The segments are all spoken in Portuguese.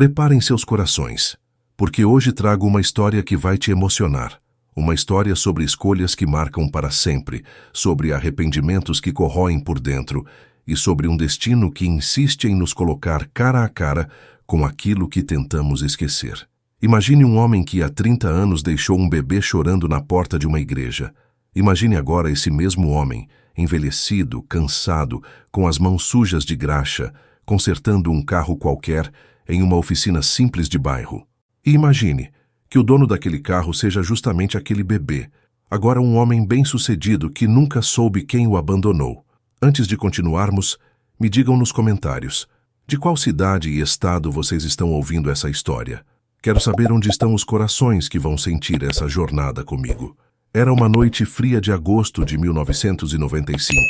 Preparem seus corações, porque hoje trago uma história que vai te emocionar. Uma história sobre escolhas que marcam para sempre, sobre arrependimentos que corroem por dentro e sobre um destino que insiste em nos colocar cara a cara com aquilo que tentamos esquecer. Imagine um homem que há 30 anos deixou um bebê chorando na porta de uma igreja. Imagine agora esse mesmo homem, envelhecido, cansado, com as mãos sujas de graxa, consertando um carro qualquer em uma oficina simples de bairro. E imagine que o dono daquele carro seja justamente aquele bebê, agora um homem bem-sucedido que nunca soube quem o abandonou. Antes de continuarmos, me digam nos comentários, de qual cidade e estado vocês estão ouvindo essa história? Quero saber onde estão os corações que vão sentir essa jornada comigo. Era uma noite fria de agosto de 1995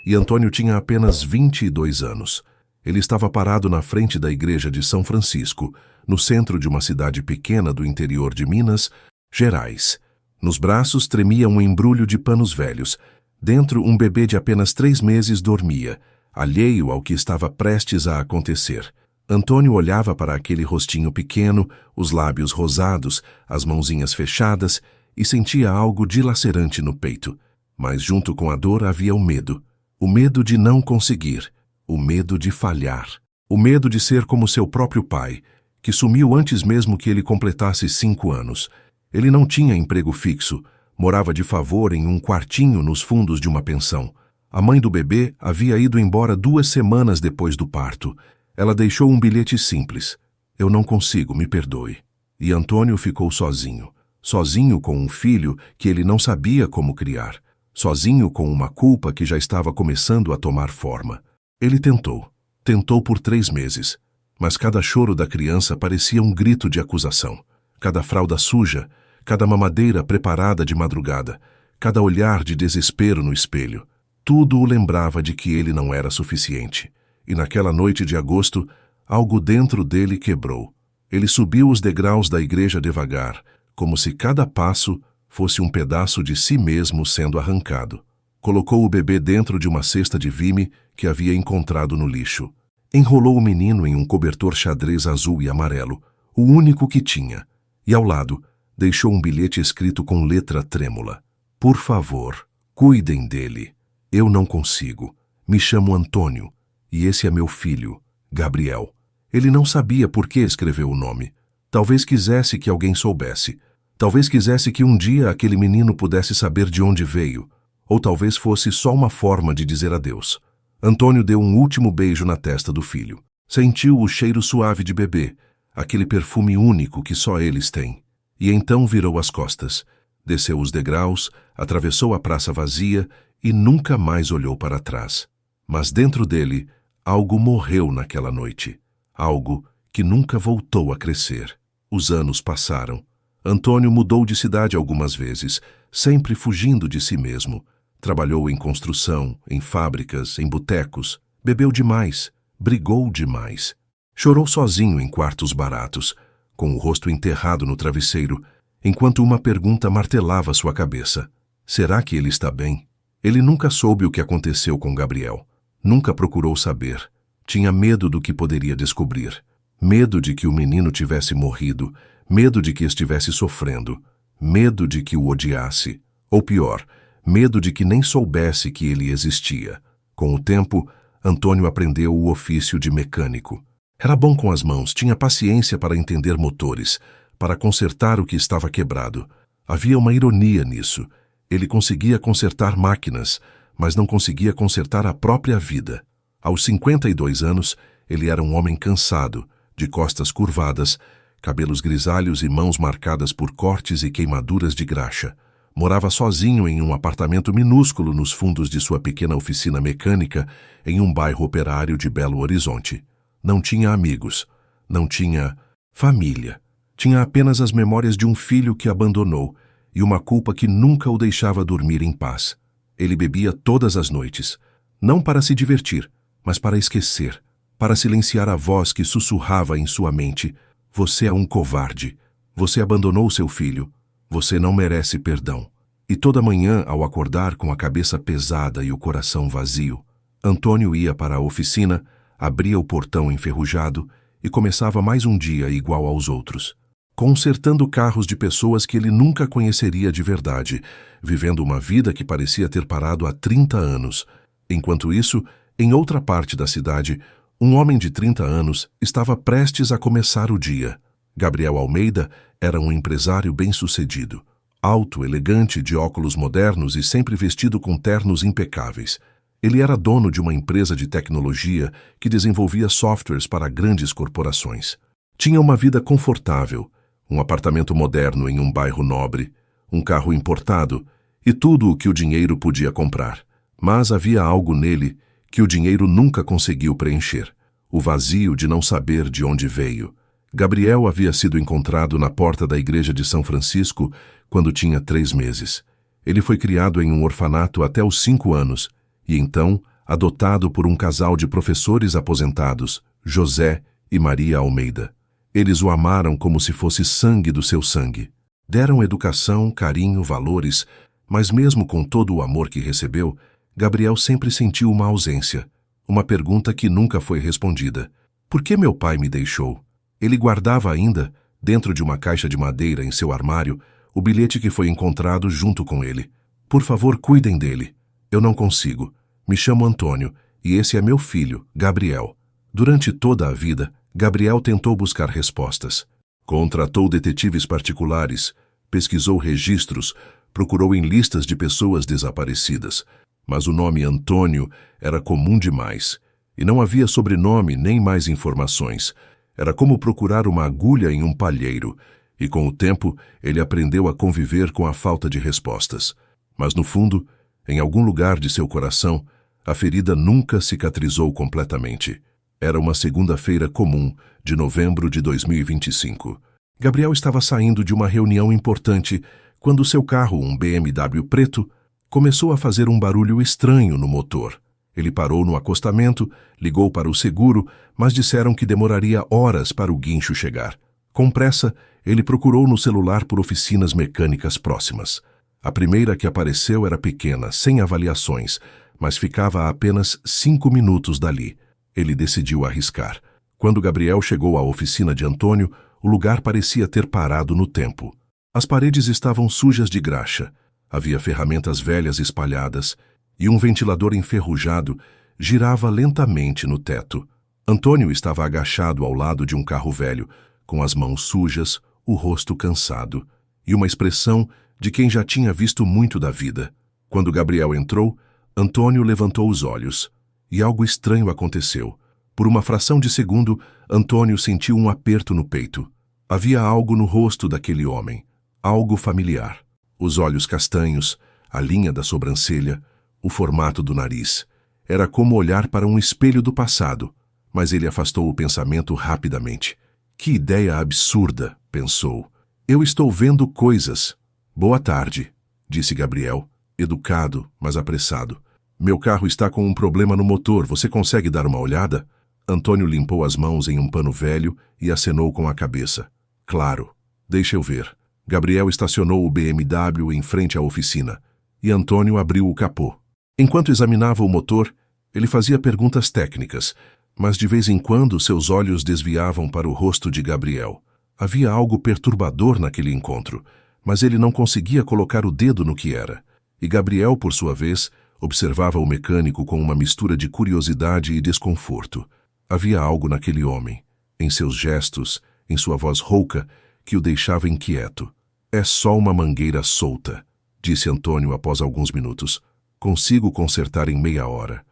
e Antônio tinha apenas 22 anos. Ele estava parado na frente da igreja de São Francisco, no centro de uma cidade pequena do interior de Minas Gerais. Nos braços tremia um embrulho de panos velhos. Dentro, um bebê de apenas 3 meses dormia, alheio ao que estava prestes a acontecer. Antônio olhava para aquele rostinho pequeno, os lábios rosados, as mãozinhas fechadas, e sentia algo dilacerante no peito. Mas junto com a dor havia o medo de não conseguir, o medo de falhar, o medo de ser como seu próprio pai, que sumiu antes mesmo que ele completasse 5 anos. Ele não tinha emprego fixo, morava de favor em um quartinho nos fundos de uma pensão. A mãe do bebê havia ido embora 2 semanas depois do parto. Ela deixou um bilhete simples: "Eu não consigo, me perdoe." E Antônio ficou sozinho com um filho que ele não sabia como criar, sozinho com uma culpa que já estava começando a tomar forma. Ele tentou por 3 meses, mas cada choro da criança parecia um grito de acusação. Cada fralda suja, cada mamadeira preparada de madrugada, cada olhar de desespero no espelho, tudo o lembrava de que ele não era suficiente. E naquela noite de agosto, algo dentro dele quebrou. Ele subiu os degraus da igreja devagar, como se cada passo fosse um pedaço de si mesmo sendo arrancado. Colocou o bebê dentro de uma cesta de vime que havia encontrado no lixo. Enrolou o menino em um cobertor xadrez azul e amarelo, o único que tinha, e ao lado deixou um bilhete escrito com letra trêmula: "Por favor, cuidem dele. Eu não consigo. Me chamo Antônio, e esse é meu filho, Gabriel." Ele não sabia por que escreveu o nome. Talvez quisesse que alguém soubesse. Talvez quisesse que um dia aquele menino pudesse saber de onde veio. Ou talvez fosse só uma forma de dizer adeus. Antônio deu um último beijo na testa do filho. Sentiu o cheiro suave de bebê, aquele perfume único que só eles têm. E então virou as costas, desceu os degraus, atravessou a praça vazia e nunca mais olhou para trás. Mas dentro dele, algo morreu naquela noite. Algo que nunca voltou a crescer. Os anos passaram. Antônio mudou de cidade algumas vezes, sempre fugindo de si mesmo. Trabalhou em construção, em fábricas, em botecos. Bebeu demais, brigou demais. Chorou sozinho em quartos baratos, com o rosto enterrado no travesseiro, enquanto uma pergunta martelava sua cabeça: será que ele está bem? Ele nunca soube o que aconteceu com Gabriel. Nunca procurou saber. Tinha medo do que poderia descobrir. Medo de que o menino tivesse morrido. Medo de que estivesse sofrendo. Medo de que o odiasse. Ou pior, medo de que nem soubesse que ele existia. Com o tempo, Antônio aprendeu o ofício de mecânico. Era bom com as mãos, tinha paciência para entender motores, para consertar o que estava quebrado. Havia uma ironia nisso. Ele conseguia consertar máquinas, mas não conseguia consertar a própria vida. Aos 52 anos, ele era um homem cansado, de costas curvadas, cabelos grisalhos e mãos marcadas por cortes e queimaduras de graxa. Morava sozinho em um apartamento minúsculo nos fundos de sua pequena oficina mecânica em um bairro operário de Belo Horizonte. Não tinha amigos, não tinha família. Tinha apenas as memórias de um filho que abandonou e uma culpa que nunca o deixava dormir em paz. Ele bebia todas as noites, não para se divertir, mas para esquecer, para silenciar a voz que sussurrava em sua mente: "Você é um covarde. Você abandonou seu filho. Você não merece perdão." E toda manhã, ao acordar com a cabeça pesada e o coração vazio, Antônio ia para a oficina, abria o portão enferrujado e começava mais um dia igual aos outros, consertando carros de pessoas que ele nunca conheceria de verdade, vivendo uma vida que parecia ter parado há 30 anos. Enquanto isso, em outra parte da cidade, um homem de 30 anos estava prestes a começar o dia. Gabriel Almeida era um empresário bem-sucedido, alto, elegante, de óculos modernos e sempre vestido com ternos impecáveis. Ele era dono de uma empresa de tecnologia que desenvolvia softwares para grandes corporações. Tinha uma vida confortável, um apartamento moderno em um bairro nobre, um carro importado e tudo o que o dinheiro podia comprar. Mas havia algo nele que o dinheiro nunca conseguiu preencher: o vazio de não saber de onde veio. Gabriel havia sido encontrado na porta da igreja de São Francisco quando tinha 3 meses. Ele foi criado em um orfanato até os 5 anos e então adotado por um casal de professores aposentados, José e Maria Almeida. Eles o amaram como se fosse sangue do seu sangue. Deram educação, carinho, valores, mas mesmo com todo o amor que recebeu, Gabriel sempre sentiu uma ausência, uma pergunta que nunca foi respondida. Por que meu pai me deixou? Ele guardava ainda, dentro de uma caixa de madeira em seu armário, o bilhete que foi encontrado junto com ele. Por favor, cuidem dele. Eu não consigo. Me chamo Antônio, e esse é meu filho, Gabriel. Durante toda a vida, Gabriel tentou buscar respostas. Contratou detetives particulares, pesquisou registros, procurou em listas de pessoas desaparecidas. Mas o nome Antônio era comum demais, e não havia sobrenome nem mais informações. Era como procurar uma agulha em um palheiro, e com o tempo ele aprendeu a conviver com a falta de respostas. Mas no fundo, em algum lugar de seu coração, a ferida nunca cicatrizou completamente. Era uma segunda-feira comum, de novembro de 2025. Gabriel estava saindo de uma reunião importante quando seu carro, um BMW preto, começou a fazer um barulho estranho no motor. Ele parou no acostamento, ligou para o seguro, mas disseram que demoraria horas para o guincho chegar. Com pressa, ele procurou no celular por oficinas mecânicas próximas. A primeira que apareceu era pequena, sem avaliações, mas ficava a apenas 5 minutos dali. Ele decidiu arriscar. Quando Gabriel chegou à oficina de Antônio, o lugar parecia ter parado no tempo. As paredes estavam sujas de graxa. Havia ferramentas velhas espalhadas e um ventilador enferrujado girava lentamente no teto. Antônio estava agachado ao lado de um carro velho, com as mãos sujas, o rosto cansado e uma expressão de quem já tinha visto muito da vida. Quando Gabriel entrou, Antônio levantou os olhos e algo estranho aconteceu. Por uma fração de segundo, Antônio sentiu um aperto no peito. Havia algo no rosto daquele homem, algo familiar. Os olhos castanhos, a linha da sobrancelha, o formato do nariz. Era como olhar para um espelho do passado, mas ele afastou o pensamento rapidamente. Que ideia absurda, pensou. Eu estou vendo coisas. Boa tarde, disse Gabriel, educado, mas apressado. Meu carro está com um problema no motor, você consegue dar uma olhada? Antônio limpou as mãos em um pano velho e acenou com a cabeça. Claro, deixa eu ver. Gabriel estacionou o BMW em frente à oficina, e Antônio abriu o capô. Enquanto examinava o motor, ele fazia perguntas técnicas, mas de vez em quando seus olhos desviavam para o rosto de Gabriel. Havia algo perturbador naquele encontro, mas ele não conseguia colocar o dedo no que era. E Gabriel, por sua vez, observava o mecânico com uma mistura de curiosidade e desconforto. Havia algo naquele homem, em seus gestos, em sua voz rouca, que o deixava inquieto. É só uma mangueira solta, disse Antônio após alguns minutos. Consigo consertar em meia hora.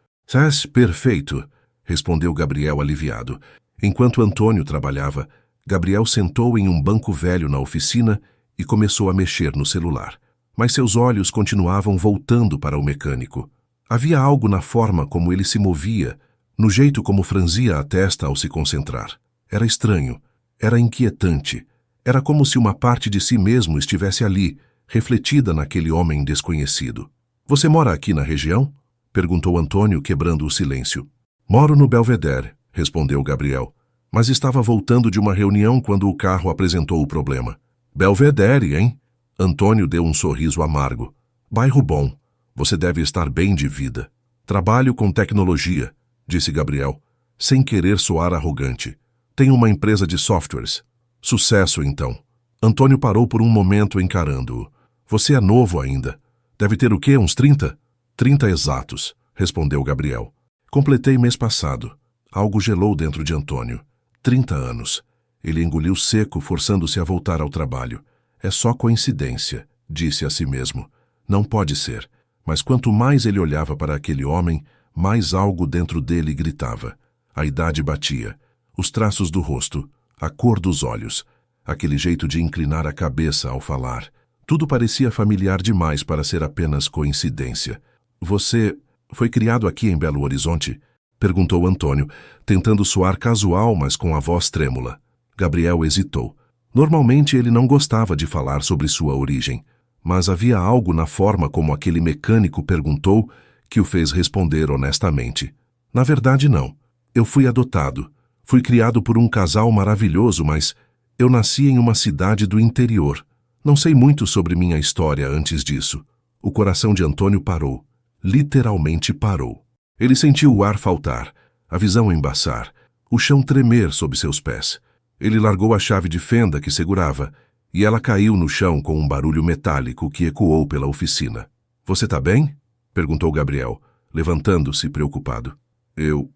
Perfeito, respondeu Gabriel aliviado. Enquanto Antônio trabalhava, Gabriel sentou em um banco velho na oficina e começou a mexer no celular. Mas seus olhos continuavam voltando para o mecânico. Havia algo na forma como ele se movia, no jeito como franzia a testa ao se concentrar. Era estranho, era inquietante. Era como se uma parte de si mesmo estivesse ali, refletida naquele homem desconhecido. Você mora aqui na região? Perguntou Antônio, quebrando o silêncio. Moro no Belvedere, respondeu Gabriel, mas estava voltando de uma reunião quando o carro apresentou o problema. Belvedere, hein? Antônio deu um sorriso amargo. Bairro bom. Você deve estar bem de vida. Trabalho com tecnologia, disse Gabriel, sem querer soar arrogante. Tenho uma empresa de softwares. Sucesso, então. Antônio parou por um momento encarando-o. Você é novo ainda. Deve ter o quê? Uns 30? 30 exatos, respondeu Gabriel. Completei mês passado. Algo gelou dentro de Antônio. 30 anos. Ele engoliu seco, forçando-se a voltar ao trabalho. É só coincidência, disse a si mesmo. Não pode ser. Mas quanto mais ele olhava para aquele homem, mais algo dentro dele gritava. A idade batia. Os traços do rosto, a cor dos olhos, aquele jeito de inclinar a cabeça ao falar. Tudo parecia familiar demais para ser apenas coincidência. Você foi criado aqui em Belo Horizonte? Perguntou Antônio, tentando soar casual, mas com a voz trêmula. Gabriel hesitou. Normalmente ele não gostava de falar sobre sua origem, mas havia algo na forma como aquele mecânico perguntou que o fez responder honestamente. Na verdade, não. Eu fui adotado. Fui criado por um casal maravilhoso, mas eu nasci em uma cidade do interior. Não sei muito sobre minha história antes disso. O coração de Antônio parou. Literalmente parou. Ele sentiu o ar faltar, a visão embaçar, o chão tremer sob seus pés. Ele largou a chave de fenda que segurava, e ela caiu no chão com um barulho metálico que ecoou pela oficina. Você tá bem? Perguntou Gabriel, levantando-se preocupado. Eu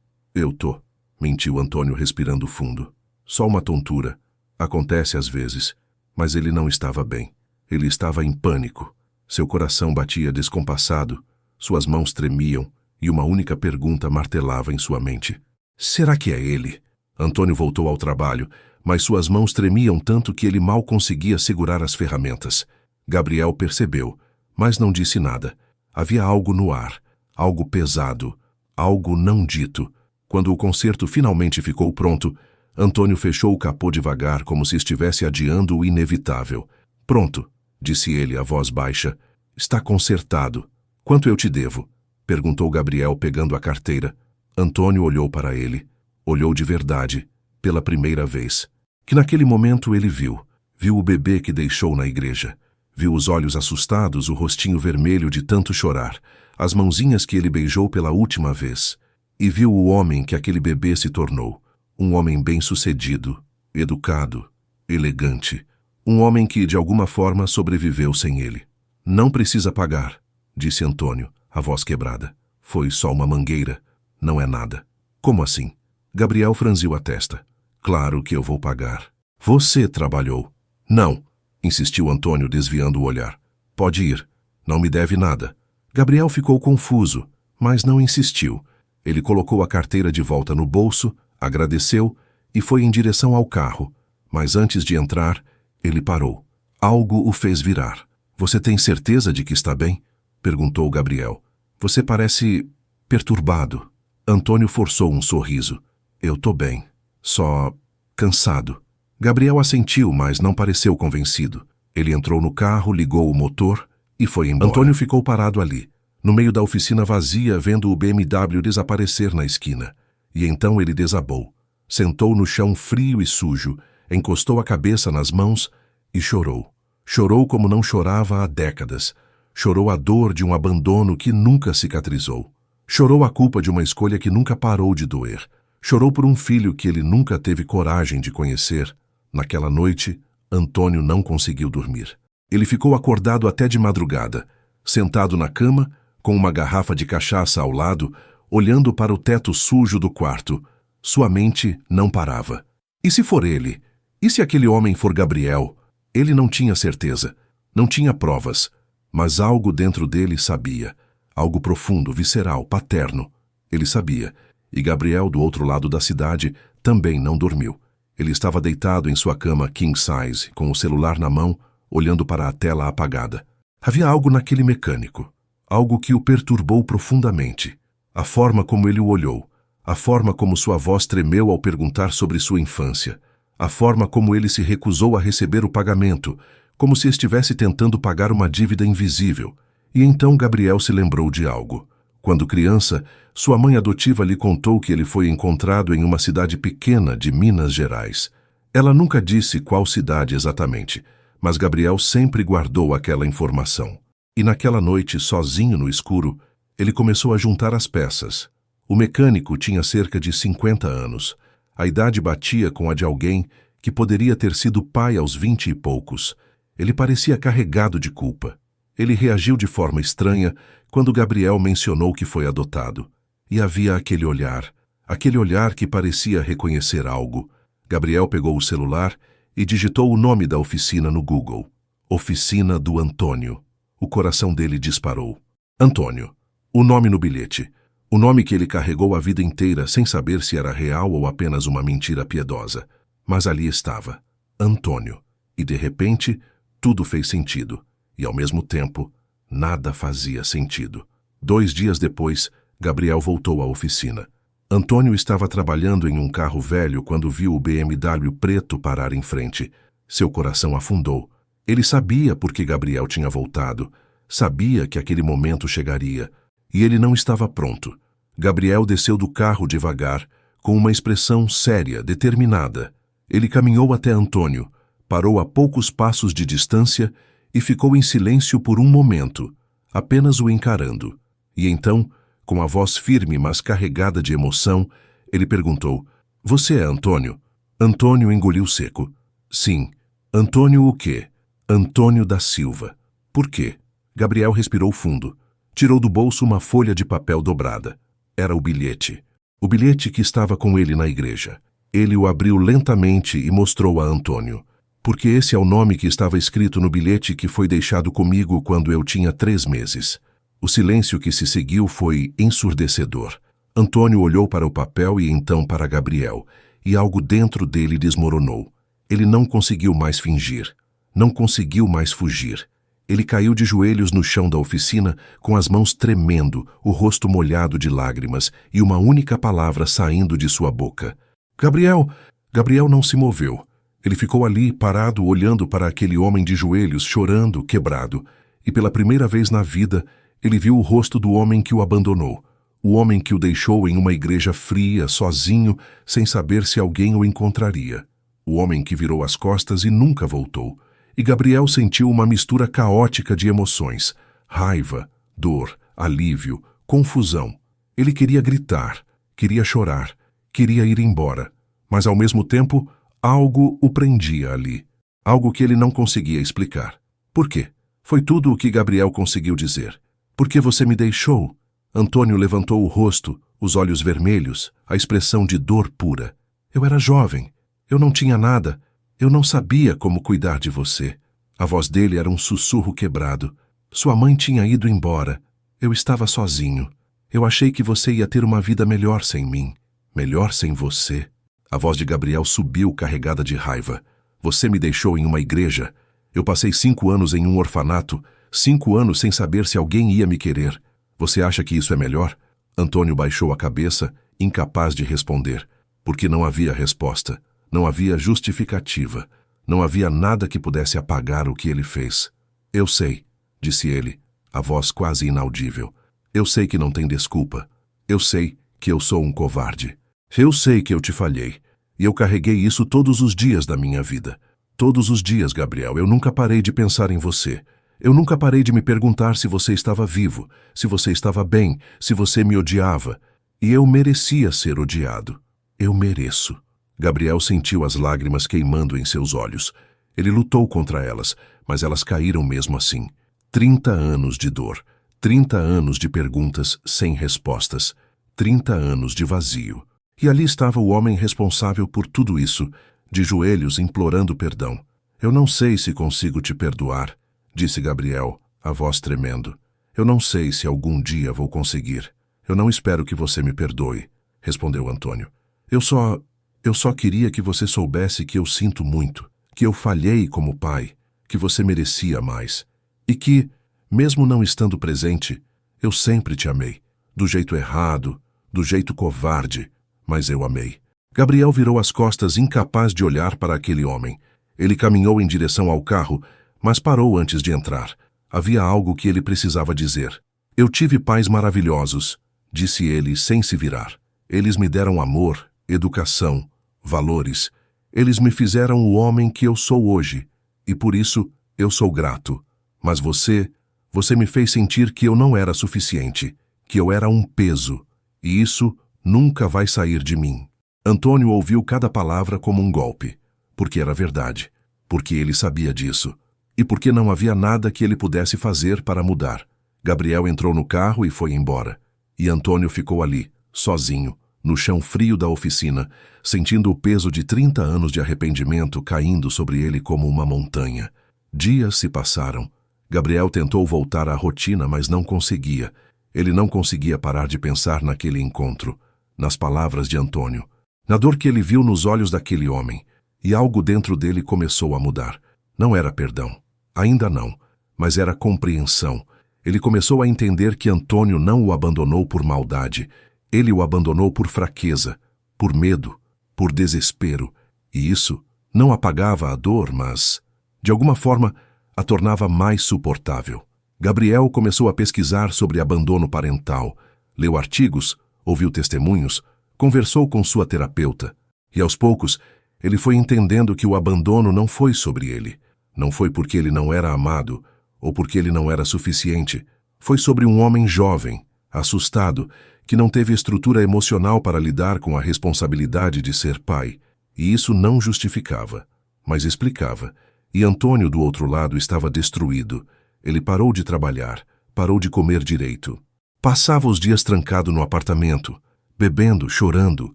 tô, mentiu Antônio respirando fundo. Só uma tontura. Acontece às vezes. Mas ele não estava bem. Ele estava em pânico. Seu coração batia descompassado, suas mãos tremiam e uma única pergunta martelava em sua mente. Será que é ele? Antônio voltou ao trabalho, mas suas mãos tremiam tanto que ele mal conseguia segurar as ferramentas. Gabriel percebeu, mas não disse nada. Havia algo no ar, algo pesado, algo não dito. Quando o concerto finalmente ficou pronto, Antônio fechou o capô devagar como se estivesse adiando o inevitável. Pronto, disse ele, a voz baixa. Está consertado. Quanto eu te devo? Perguntou Gabriel pegando a carteira. Antônio olhou para ele. Olhou de verdade, pela primeira vez. Que naquele momento ele viu. Viu o bebê que deixou na igreja. Viu os olhos assustados, o rostinho vermelho de tanto chorar, as mãozinhas que ele beijou pela última vez. E viu o homem que aquele bebê se tornou. Um homem bem-sucedido, educado, elegante. Um homem que, de alguma forma, sobreviveu sem ele. Não precisa pagar, disse Antônio, a voz quebrada. Foi só uma mangueira. Não é nada. Como assim? Gabriel franziu a testa. Claro que eu vou pagar. Você trabalhou. Não, insistiu Antônio, desviando o olhar. Pode ir. Não me deve nada. Gabriel ficou confuso, mas não insistiu. Ele colocou a carteira de volta no bolso, agradeceu e foi em direção ao carro. Mas antes de entrar, ele parou. Algo o fez virar. Você tem certeza de que está bem? Perguntou Gabriel. Você parece perturbado. Antônio forçou um sorriso. Eu tô bem. Só cansado. Gabriel assentiu, mas não pareceu convencido. Ele entrou no carro, ligou o motor e foi embora. Antônio ficou parado ali, no meio da oficina vazia, vendo o BMW desaparecer na esquina. E então ele desabou. Sentou no chão frio e sujo, encostou a cabeça nas mãos e chorou. Chorou como não chorava há décadas. Chorou a dor de um abandono que nunca cicatrizou. Chorou a culpa de uma escolha que nunca parou de doer. Chorou por um filho que ele nunca teve coragem de conhecer. Naquela noite, Antônio não conseguiu dormir. Ele ficou acordado até de madrugada, sentado na cama, com uma garrafa de cachaça ao lado, olhando para o teto sujo do quarto. Sua mente não parava. E se for ele? E se aquele homem for Gabriel? Ele não tinha certeza, não tinha provas, mas algo dentro dele sabia. Algo profundo, visceral, paterno. Ele sabia. E Gabriel, do outro lado da cidade, também não dormiu. Ele estava deitado em sua cama king size, com o celular na mão, olhando para a tela apagada. Havia algo naquele mecânico, algo que o perturbou profundamente. A forma como ele o olhou, a forma como sua voz tremeu ao perguntar sobre sua infância, a forma como ele se recusou a receber o pagamento, como se estivesse tentando pagar uma dívida invisível. E então Gabriel se lembrou de algo. Quando criança, sua mãe adotiva lhe contou que ele foi encontrado em uma cidade pequena de Minas Gerais. Ela nunca disse qual cidade exatamente, mas Gabriel sempre guardou aquela informação. E naquela noite, sozinho no escuro, ele começou a juntar as peças. O mecânico tinha cerca de 50 anos. A idade batia com a de alguém que poderia ter sido pai aos 20 e poucos. Ele parecia carregado de culpa. Ele reagiu de forma estranha quando Gabriel mencionou que foi adotado. E havia aquele olhar que parecia reconhecer algo. Gabriel pegou o celular e digitou o nome da oficina no Google. Oficina do Antônio. O coração dele disparou. Antônio. O nome no bilhete. O nome que ele carregou a vida inteira sem saber se era real ou apenas uma mentira piedosa. Mas ali estava. Antônio. E de repente, tudo fez sentido. E ao mesmo tempo, nada fazia sentido. 2 dias depois, Gabriel voltou à oficina. Antônio estava trabalhando em um carro velho quando viu o BMW preto parar em frente. Seu coração afundou. Ele sabia por que Gabriel tinha voltado. Sabia que aquele momento chegaria. E ele não estava pronto. Gabriel desceu do carro devagar, com uma expressão séria, determinada. Ele caminhou até Antônio, parou a poucos passos de distância e ficou em silêncio por um momento, apenas o encarando. E então, com a voz firme mas carregada de emoção, ele perguntou: "Você é Antônio?" Antônio engoliu seco. "Sim." "Antônio o quê?" "Antônio da Silva." "Por quê?" Gabriel respirou fundo. Tirou do bolso uma folha de papel dobrada. Era o bilhete. O bilhete que estava com ele na igreja. Ele o abriu lentamente e mostrou a Antônio. "Porque esse é o nome que estava escrito no bilhete que foi deixado comigo quando eu tinha 3 meses." O silêncio que se seguiu foi ensurdecedor. Antônio olhou para o papel e então para Gabriel, e algo dentro dele desmoronou. Ele não conseguiu mais fingir. Não conseguiu mais fugir. Ele caiu de joelhos no chão da oficina, com as mãos tremendo, o rosto molhado de lágrimas e uma única palavra saindo de sua boca. "Gabriel!" Gabriel não se moveu. Ele ficou ali, parado, olhando para aquele homem de joelhos, chorando, quebrado. E pela primeira vez na vida, ele viu o rosto do homem que o abandonou. O homem que o deixou em uma igreja fria, sozinho, sem saber se alguém o encontraria. O homem que virou as costas e nunca voltou. E Gabriel sentiu uma mistura caótica de emoções. Raiva, dor, alívio, confusão. Ele queria gritar, queria chorar, queria ir embora. Mas ao mesmo tempo, algo o prendia ali. Algo que ele não conseguia explicar. "Por quê?" Foi tudo o que Gabriel conseguiu dizer. "Por que você me deixou?" Antônio levantou o rosto, os olhos vermelhos, a expressão de dor pura. "Eu era jovem. Eu não tinha nada. Eu não sabia como cuidar de você." A voz dele era um sussurro quebrado. "Sua mãe tinha ido embora. Eu estava sozinho. Eu achei que você ia ter uma vida melhor sem mim. Melhor sem você." A voz de Gabriel subiu carregada de raiva. "Você me deixou em uma igreja. Eu passei 5 anos em um orfanato, 5 anos sem saber se alguém ia me querer. Você acha que isso é melhor?" Antônio baixou a cabeça, incapaz de responder, porque não havia resposta. Não havia justificativa. Não havia nada que pudesse apagar o que ele fez. "Eu sei", disse ele, a voz quase inaudível. "Eu sei que não tem desculpa. Eu sei que eu sou um covarde. Eu sei que eu te falhei. E eu carreguei isso todos os dias da minha vida. Todos os dias, Gabriel, eu nunca parei de pensar em você. Eu nunca parei de me perguntar se você estava vivo, se você estava bem, se você me odiava. E eu merecia ser odiado. Eu mereço." Gabriel sentiu as lágrimas queimando em seus olhos. Ele lutou contra elas, mas elas caíram mesmo assim. 30 anos de dor, 30 anos de perguntas sem respostas, 30 anos de vazio. E ali estava o homem responsável por tudo isso, de joelhos implorando perdão. "Eu não sei se consigo te perdoar", disse Gabriel, a voz tremendo. "Eu não sei se algum dia vou conseguir. Eu não espero que você me perdoe", respondeu Antônio. Eu só queria que você soubesse que eu sinto muito, que eu falhei como pai, que você merecia mais. E que, mesmo não estando presente, eu sempre te amei. Do jeito errado, do jeito covarde, mas eu amei." Gabriel virou as costas, incapaz de olhar para aquele homem. Ele caminhou em direção ao carro, mas parou antes de entrar. Havia algo que ele precisava dizer. "Eu tive pais maravilhosos", disse ele sem se virar. "Eles me deram amor, educação, valores. Eles me fizeram o homem que eu sou hoje, e por isso eu sou grato. Mas você me fez sentir que eu não era suficiente, que eu era um peso, e isso nunca vai sair de mim." Antônio ouviu cada palavra como um golpe, porque era verdade, porque ele sabia disso, e porque não havia nada que ele pudesse fazer para mudar. Gabriel entrou no carro e foi embora, e Antônio ficou ali, sozinho, no chão frio da oficina, sentindo o peso de 30 anos de arrependimento caindo sobre ele como uma montanha. Dias se passaram. Gabriel tentou voltar à rotina, mas não conseguia. Ele não conseguia parar de pensar naquele encontro, nas palavras de Antônio, na dor que ele viu nos olhos daquele homem, e algo dentro dele começou a mudar. Não era perdão, ainda não, mas era compreensão. Ele começou a entender que Antônio não o abandonou por maldade, ele o abandonou por fraqueza, por medo, por desespero, e isso não apagava a dor, mas, de alguma forma, a tornava mais suportável. Gabriel começou a pesquisar sobre abandono parental, leu artigos, ouviu testemunhos, conversou com sua terapeuta, e aos poucos ele foi entendendo que o abandono não foi sobre ele, não foi porque ele não era amado ou porque ele não era suficiente, foi sobre um homem jovem, assustado, que não teve estrutura emocional para lidar com a responsabilidade de ser pai, e isso não justificava, mas explicava. E Antônio, do outro lado, estava destruído. Ele parou de trabalhar, parou de comer direito. Passava os dias trancado no apartamento, bebendo, chorando,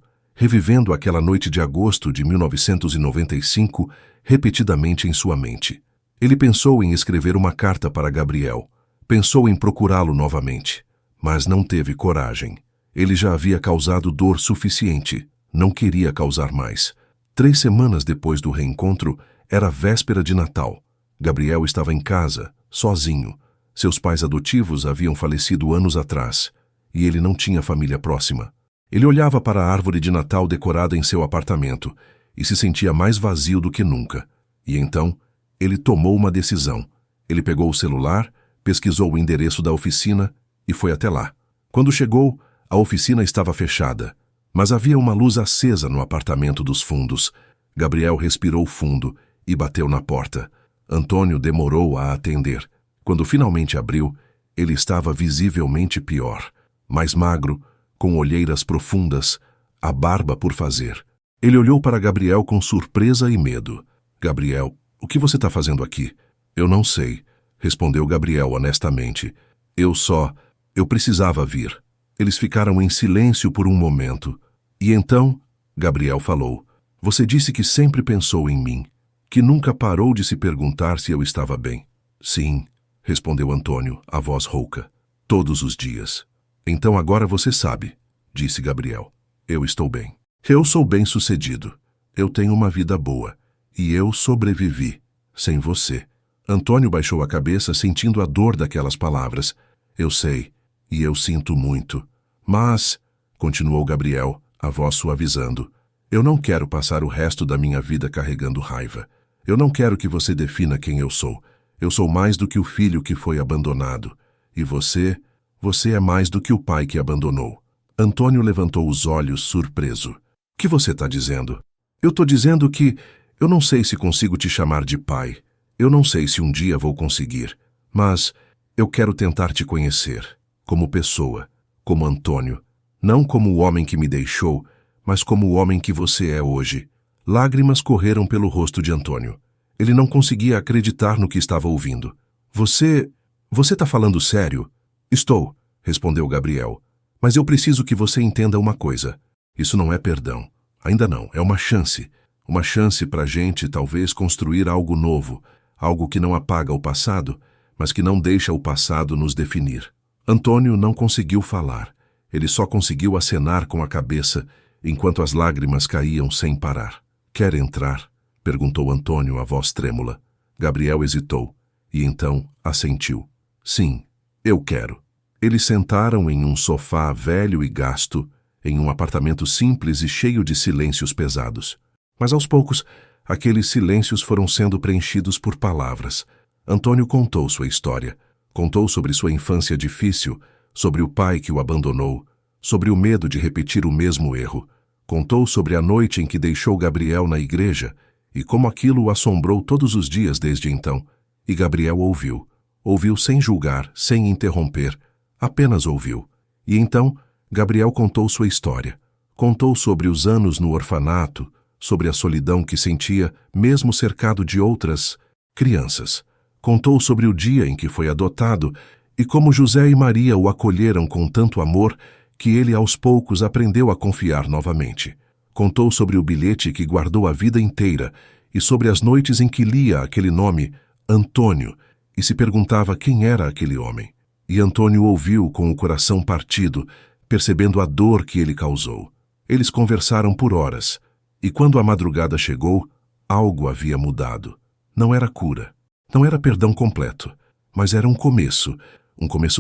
revivendo aquela noite de agosto de 1995 repetidamente em sua mente. Ele pensou em escrever uma carta para Gabriel, pensou em procurá-lo novamente, mas não teve coragem. Ele já havia causado dor suficiente, não queria causar mais. 3 semanas depois do reencontro, era véspera de Natal. Gabriel estava em casa, sozinho. Seus pais adotivos haviam falecido anos atrás, e ele não tinha família próxima. Ele olhava para a árvore de Natal decorada em seu apartamento e se sentia mais vazio do que nunca. E então, ele tomou uma decisão. Ele pegou o celular, pesquisou o endereço da oficina e foi até lá. Quando chegou, a oficina estava fechada, mas havia uma luz acesa no apartamento dos fundos. Gabriel respirou fundo e bateu na porta. Antônio demorou a atender. Quando finalmente abriu, ele estava visivelmente pior. Mais magro, com olheiras profundas, a barba por fazer. Ele olhou para Gabriel com surpresa e medo. Gabriel, o que você está fazendo aqui? Eu não sei, respondeu Gabriel honestamente. Eu precisava vir. Eles ficaram em silêncio por um momento. E então, Gabriel falou, você disse que sempre pensou em mim, que nunca parou de se perguntar se eu estava bem. Sim, respondeu Antônio, a voz rouca. Todos os dias. Então agora você sabe, disse Gabriel. Eu estou bem. Eu sou bem-sucedido. Eu tenho uma vida boa. E eu sobrevivi, sem você. Antônio baixou a cabeça, sentindo a dor daquelas palavras. Eu sei, e eu sinto muito. Mas, continuou Gabriel, a voz suavizando, eu não quero passar o resto da minha vida carregando raiva. Eu não quero que você defina quem eu sou. Eu sou mais do que o filho que foi abandonado. E você é mais do que o pai que abandonou. Antônio levantou os olhos, surpreso. O que você está dizendo? Eu estou dizendo que eu não sei se consigo te chamar de pai. Eu não sei se um dia vou conseguir. Mas eu quero tentar te conhecer, como pessoa, como Antônio. Não como o homem que me deixou, mas como o homem que você é hoje. Lágrimas correram pelo rosto de Antônio. Ele não conseguia acreditar no que estava ouvindo. Você está falando sério? Estou, respondeu Gabriel. Mas eu preciso que você entenda uma coisa. Isso não é perdão. Ainda não, é uma chance. Uma chance para a gente, talvez, construir algo novo. Algo que não apaga o passado, mas que não deixa o passado nos definir. Antônio não conseguiu falar. Ele só conseguiu acenar com a cabeça, enquanto as lágrimas caíam sem parar. Quer entrar? Perguntou Antônio, a voz trêmula. Gabriel hesitou, e então assentiu. Sim, eu quero. Eles sentaram em um sofá velho e gasto, em um apartamento simples e cheio de silêncios pesados. Mas aos poucos, aqueles silêncios foram sendo preenchidos por palavras. Antônio contou sua história. Contou sobre sua infância difícil, sobre o pai que o abandonou, sobre o medo de repetir o mesmo erro. Contou sobre a noite em que deixou Gabriel na igreja e como aquilo o assombrou todos os dias desde então. E Gabriel ouviu. Ouviu sem julgar, sem interromper. Apenas ouviu. E então, Gabriel contou sua história. Contou sobre os anos no orfanato, sobre a solidão que sentia, mesmo cercado de outras crianças. Contou sobre o dia em que foi adotado e como José e Maria o acolheram com tanto amor que ele aos poucos aprendeu a confiar novamente. Contou sobre o bilhete que guardou a vida inteira e sobre as noites em que lia aquele nome, Antônio, e se perguntava quem era aquele homem. E Antônio ouviu com o coração partido, percebendo a dor que ele causou. Eles conversaram por horas, e quando a madrugada chegou, algo havia mudado. Não era cura, não era perdão completo, mas era um começo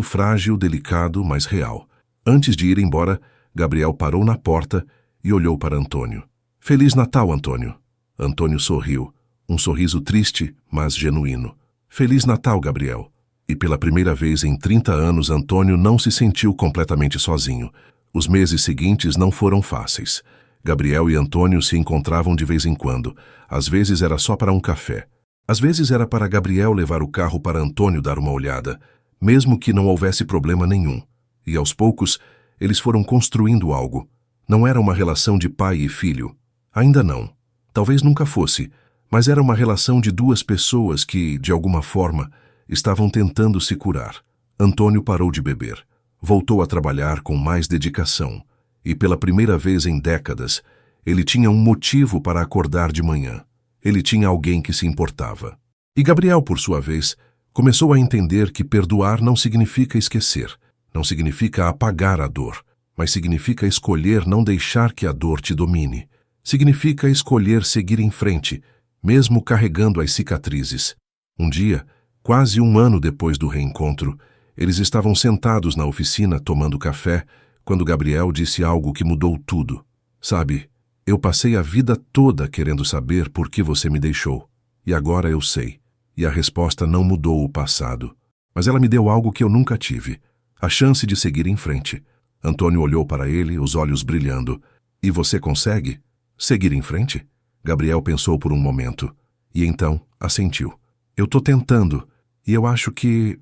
frágil, delicado, mas real. Antes de ir embora, Gabriel parou na porta e olhou para Antônio. Feliz Natal, Antônio. Antônio sorriu, um sorriso triste, mas genuíno. Feliz Natal, Gabriel. E pela primeira vez em 30 anos, Antônio não se sentiu completamente sozinho. Os meses seguintes não foram fáceis. Gabriel e Antônio se encontravam de vez em quando. Às vezes era só para um café. Às vezes era para Gabriel levar o carro para Antônio dar uma olhada, mesmo que não houvesse problema nenhum. E aos poucos, eles foram construindo algo. Não era uma relação de pai e filho. Ainda não. Talvez nunca fosse, mas era uma relação de duas pessoas que, de alguma forma, estavam tentando se curar. Antônio parou de beber. Voltou a trabalhar com mais dedicação. E pela primeira vez em décadas, ele tinha um motivo para acordar de manhã. Ele tinha alguém que se importava. E Gabriel, por sua vez, começou a entender que perdoar não significa esquecer, não significa apagar a dor, mas significa escolher não deixar que a dor te domine. Significa escolher seguir em frente, mesmo carregando as cicatrizes. Um dia, quase um ano depois do reencontro, eles estavam sentados na oficina tomando café, quando Gabriel disse algo que mudou tudo. Sabe, eu passei a vida toda querendo saber por que você me deixou. E agora eu sei. E a resposta não mudou o passado. Mas ela me deu algo que eu nunca tive. A chance de seguir em frente. Antônio olhou para ele, os olhos brilhando. E você consegue? Seguir em frente? Gabriel pensou por um momento. E então, assentiu. Eu tô tentando. E eu acho que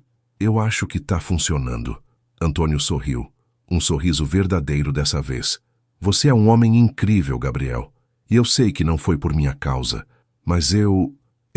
tá funcionando. Antônio sorriu. Um sorriso verdadeiro dessa vez. Você é um homem incrível, Gabriel. E eu sei que não foi por minha causa. Mas eu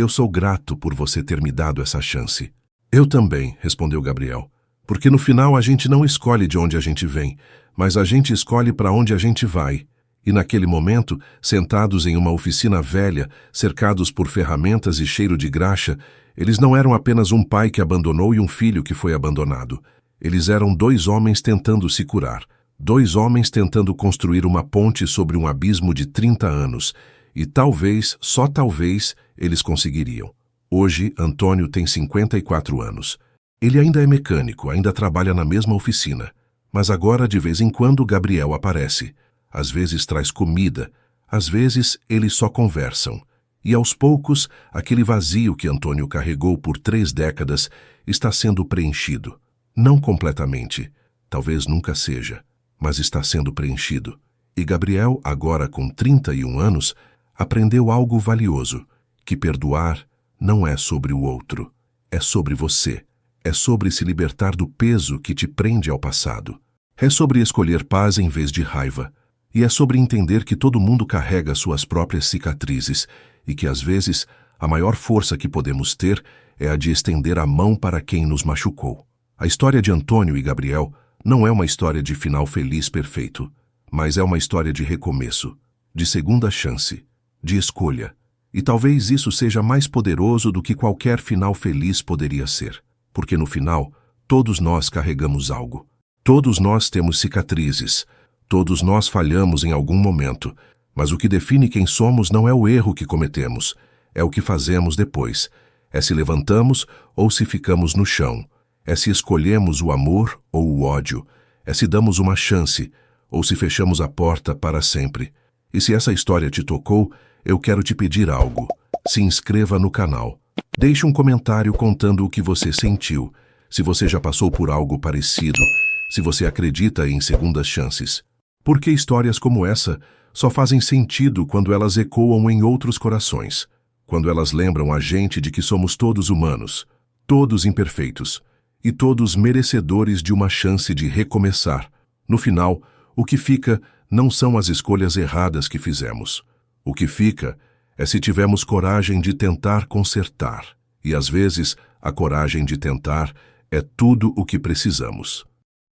sou grato por você ter me dado essa chance. Eu também, respondeu Gabriel. Porque no final a gente não escolhe de onde a gente vem, mas a gente escolhe para onde a gente vai. E naquele momento, sentados em uma oficina velha, cercados por ferramentas e cheiro de graxa, eles não eram apenas um pai que abandonou e um filho que foi abandonado. Eles eram dois homens tentando se curar. Dois homens tentando construir uma ponte sobre um abismo de 30 anos. E talvez, só talvez, eles conseguiriam. Hoje, Antônio tem 54 anos. Ele ainda é mecânico, ainda trabalha na mesma oficina. Mas agora, de vez em quando, Gabriel aparece. Às vezes traz comida, às vezes eles só conversam. E aos poucos, aquele vazio que Antônio carregou por 3 décadas está sendo preenchido. Não completamente, talvez nunca seja, mas está sendo preenchido. E Gabriel, agora com 31 anos, aprendeu algo valioso, que perdoar não é sobre o outro, é sobre você. É sobre se libertar do peso que te prende ao passado. É sobre escolher paz em vez de raiva. E é sobre entender que todo mundo carrega suas próprias cicatrizes e que, às vezes, a maior força que podemos ter é a de estender a mão para quem nos machucou. A história de Antônio e Gabriel não é uma história de final feliz perfeito, mas é uma história de recomeço, de segunda chance, de escolha. E talvez isso seja mais poderoso do que qualquer final feliz poderia ser. Porque no final, todos nós carregamos algo. Todos nós temos cicatrizes. Todos nós falhamos em algum momento. Mas o que define quem somos não é o erro que cometemos. É o que fazemos depois. É se levantamos ou se ficamos no chão. É se escolhemos o amor ou o ódio. É se damos uma chance ou se fechamos a porta para sempre. E se essa história te tocou, eu quero te pedir algo. Se inscreva no canal. Deixe um comentário contando o que você sentiu, se você já passou por algo parecido, se você acredita em segundas chances. Porque histórias como essa só fazem sentido quando elas ecoam em outros corações, quando elas lembram a gente de que somos todos humanos, todos imperfeitos, e todos merecedores de uma chance de recomeçar. No final, o que fica não são as escolhas erradas que fizemos. O que fica é se tivermos coragem de tentar consertar. E às vezes, a coragem de tentar é tudo o que precisamos.